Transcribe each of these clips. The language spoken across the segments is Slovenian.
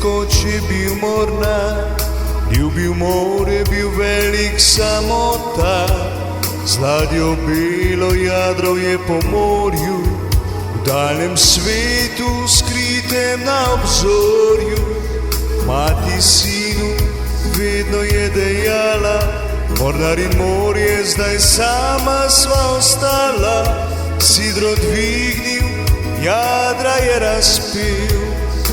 nekoč je bil mornar, ljubil more, bil velik samota. Z ladjo belo jadrovje po morju, v daljnem svetu skritem na obzorju. Mati sinu vedno je dejala, mornar in morje, zdaj sama sva ostala. Sidro dvignil, jadra je razpil,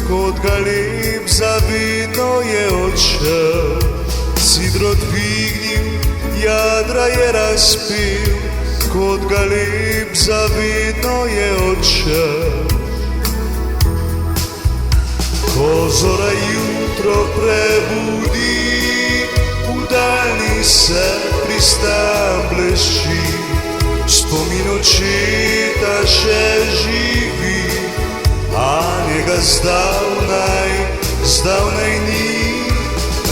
kot galeb zavedno je odšel. Sidro dvignil, jadra je razpil, kot galeb zavedno je odšel. Ko zora jutro prebudi, v daljni se pristan blešči. Spomin očeta še živi, a njega zdavnaj ni.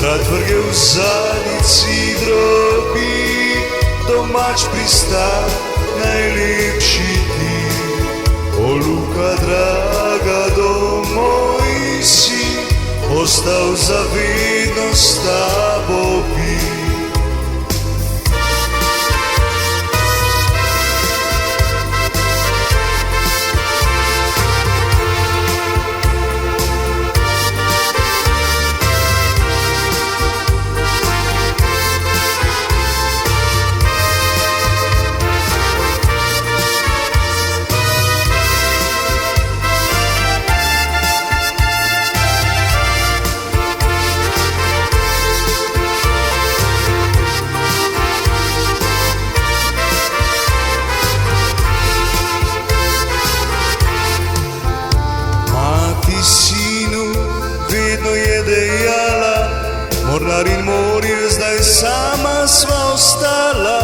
Rad vrgel v zadnjici drobi, domač pristan, najlepši ti. O Luka draga, domoj si, ostal zavedno s tabo bi. Mornar in morje, zdaj sama sva ostala.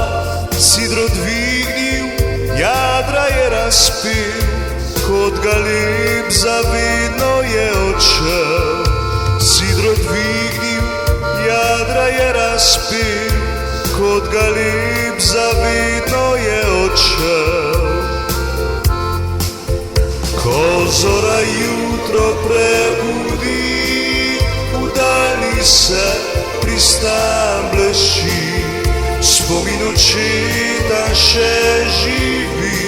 Sidro dvignil, jadra je razpil, kot galeb zavedno je odšel. Sidro dvignil, jadra je razpil, kot galeb zavedno je odšel. Ko zora jutro prebudi, v daljni se pristan bleši. Spomin očeta še živi,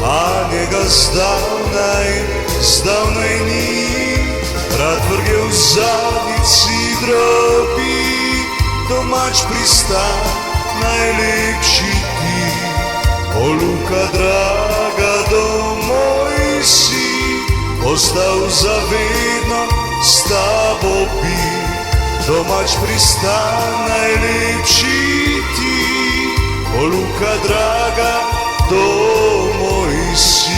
a njega zdavnaj ni. Rad vrgel v zadnjici drobi, domač pristan, najlepši ti. O Luka draga, domoj si, ostal zavedno s tabo bi. Domač pristan, najlepši ti. O Luka draga, domoj si.